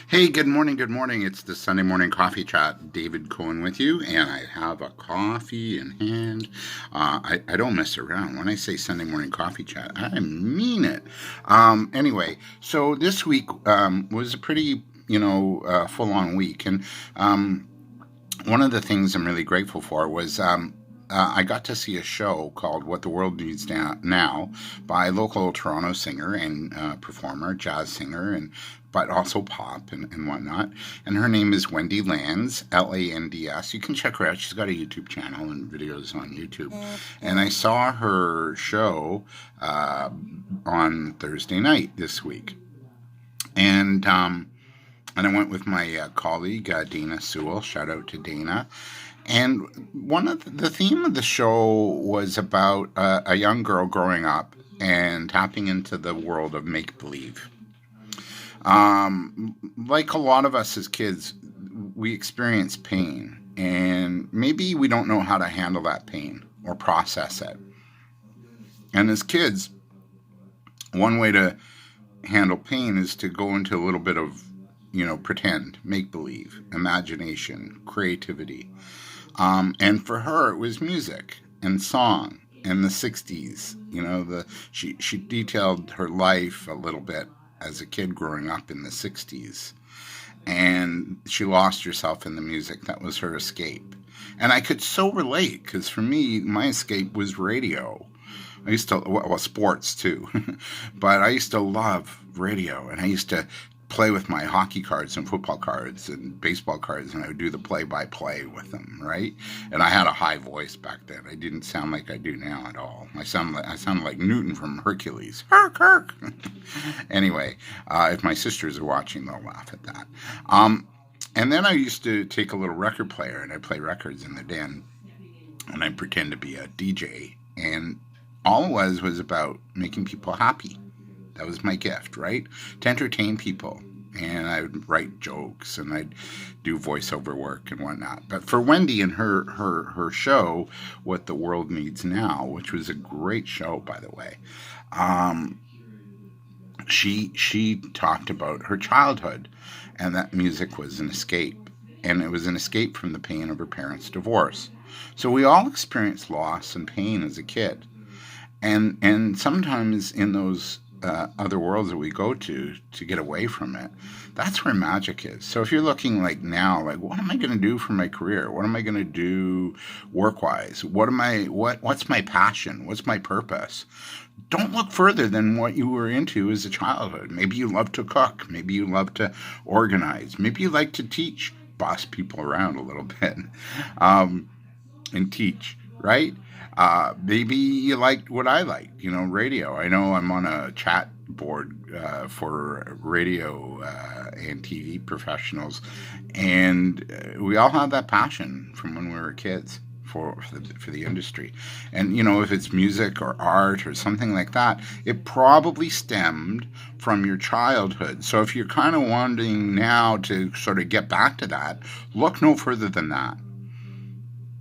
Hey, good morning, good morning. It's the Sunday morning coffee chat. David Cohen with you, and I have a coffee in hand. I don't mess around. When I say Sunday morning coffee chat, I mean it. Anyway, so this week was a pretty, full on week. And one of the things I'm really grateful for was I got to see a show called What the World Needs Now by local Toronto singer and performer, jazz singer, and but also pop and whatnot. And her name is Wendy Lands, Lands. You can check her out. She's got a YouTube channel and videos on YouTube. And I saw her show on Thursday night this week. And I went with my colleague, Dana Sewell. Shout out to Dana. And one of the theme of the show was about a young girl growing up and tapping into the world of make believe. Like a lot of us as kids, we experience pain, and maybe we don't know how to handle that pain or process it. And as kids, one way to handle pain is to go into a little bit of, pretend, make believe, imagination, creativity. And for her, it was music and song in the 60s. She detailed her life a little bit as a kid growing up in the 60s. And she lost herself in the music. That was her escape. And I could so relate, because for me, my escape was radio. I used to, well, sports too, but I used to love radio, and I used to play with my hockey cards and football cards and baseball cards, and I would do the play-by-play with them, right? And I had a high voice back then. I didn't sound like I do now at all. I sounded like Newton from Hercules. Herc. Anyway, if my sisters are watching, they'll laugh at that. And then I used to take a little record player, and I'd play records in the den, and I'd pretend to be a DJ, and all it was about making people happy. That was my gift, right? To entertain people. And I would write jokes, and I'd do voiceover work and whatnot. But for Wendy and her show, What the World Needs Now, which was a great show, by the way, she talked about her childhood, and that music was an escape. And it was an escape from the pain of her parents' divorce. So we all experience loss and pain as a kid. And sometimes in those other worlds that we go to get away from it, that's where magic is. So if you're looking like now, like, what am I going to do for my career? What am I going to do work-wise? What's my passion? What's my purpose? Don't look further than what you were into as a childhood. Maybe you love to cook. Maybe you love to organize. Maybe you like to teach, boss people around a little bit, and teach, right? Maybe you liked what I liked, radio. I know I'm on a chat board for radio and TV professionals, and we all have that passion from when we were kids for the industry. And, if it's music or art or something like that, it probably stemmed from your childhood. So if you're kind of wanting now to sort of get back to that, look no further than that.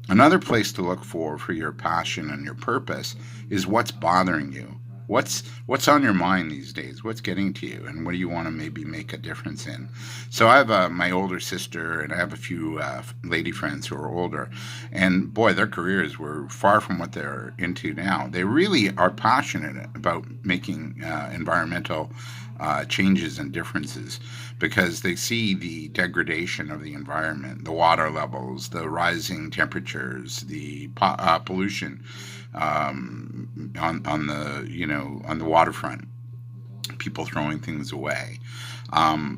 Another place to look for your passion and your purpose is what's bothering you. What's on your mind these days? What's getting to you, and what do you want to maybe make a difference in? So I have my older sister, and I have a few lady friends who are older, and boy, their careers were far from what they're into now. They really are passionate about making environmental changes and differences, because they see the degradation of the environment, the water levels, the rising temperatures, the pollution on the waterfront, people throwing things away.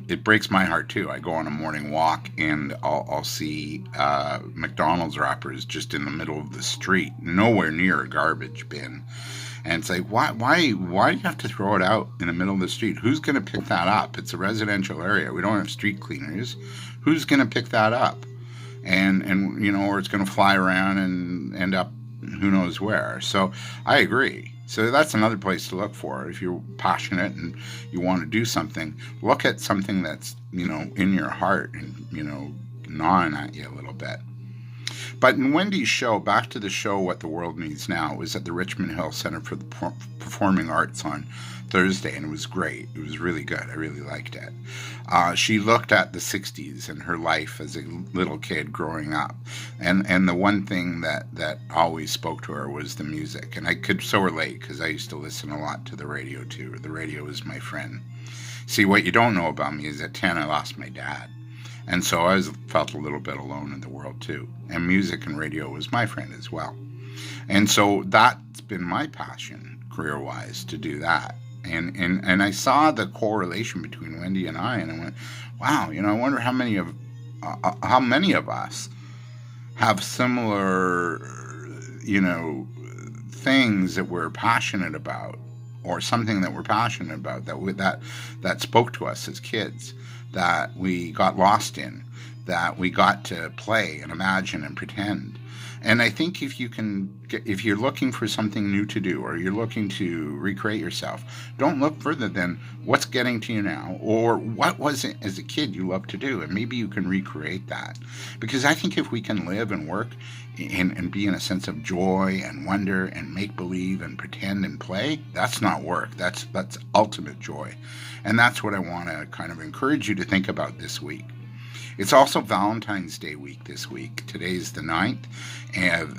It breaks my heart too. I go on a morning walk, and I'll see McDonald's wrappers just in the middle of the street, nowhere near a garbage bin. And it's like, why do you have to throw it out in the middle of the street? Who's going to pick that up? It's a residential area. We don't have street cleaners. Who's going to pick that up? And or it's going to fly around and end up who knows where. So I agree. So that's another place to look for. If you're passionate and you want to do something, look at something that's, in your heart and, gnawing at you a little bit. But in Wendy's show, back to the show, What the World Needs Now, it was at the Richmond Hill Center for the Performing Arts on Thursday, and it was great. It was really good. I really liked it. She looked at the 60s and her life as a little kid growing up. And the one thing that always spoke to her was the music. And I could so relate because I used to listen a lot to the radio too. The radio was my friend. See, what you don't know about me is at 10 I lost my dad. And so I felt a little bit alone in the world too. And music and radio was my friend as well. And so that's been my passion, career-wise, to do that. And I saw the correlation between Wendy and I went, wow, I wonder how many of us have similar, things that we're passionate about, or something that we're passionate about that spoke to us as kids, that we got lost in, that we got to play and imagine and pretend. And I think if you're looking for something new to do, or you're looking to recreate yourself, don't look further than what's getting to you now, or what was it as a kid you loved to do, and maybe you can recreate that. Because I think if we can live and work and be in a sense of joy and wonder and make believe and pretend and play, that's not work. That's ultimate joy. And that's what I want to kind of encourage you to think about this week. It's also Valentine's Day week this week. Today's the 9th of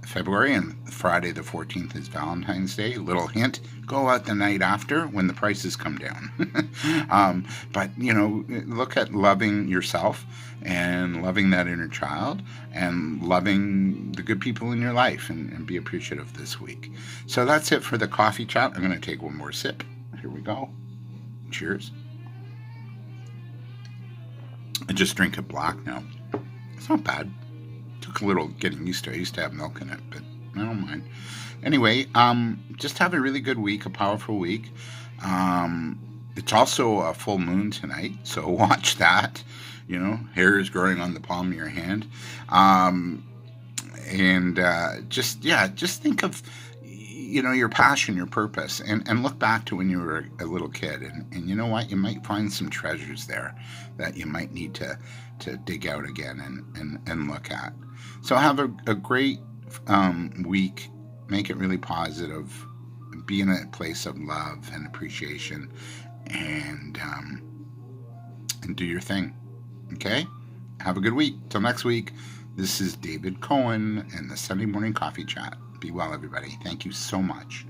February, and Friday the 14th is Valentine's Day. Little hint, go out the night after when the prices come down. But, look at loving yourself and loving that inner child and loving the good people in your life, and be appreciative this week. So that's it for the coffee chat. I'm going to take one more sip. Here we go. Cheers. I just drink it black now. It's not bad. Took a little getting used to it. I used to have milk in it, but I don't mind. Anyway, just have a really good week, a powerful week. It's also a full moon tonight, so watch that. Hair is growing on the palm of your hand. Just think of your passion, your purpose, and look back to when you were a little kid, and you know what, you might find some treasures there that you might need to dig out again and look at. So have a great week. Make it really positive. Be in a place of love and appreciation, and do your thing. Okay? Have a good week. Till next week. This is David Cohen and the Sunday Morning Coffee Chat. Be well, everybody. Thank you so much.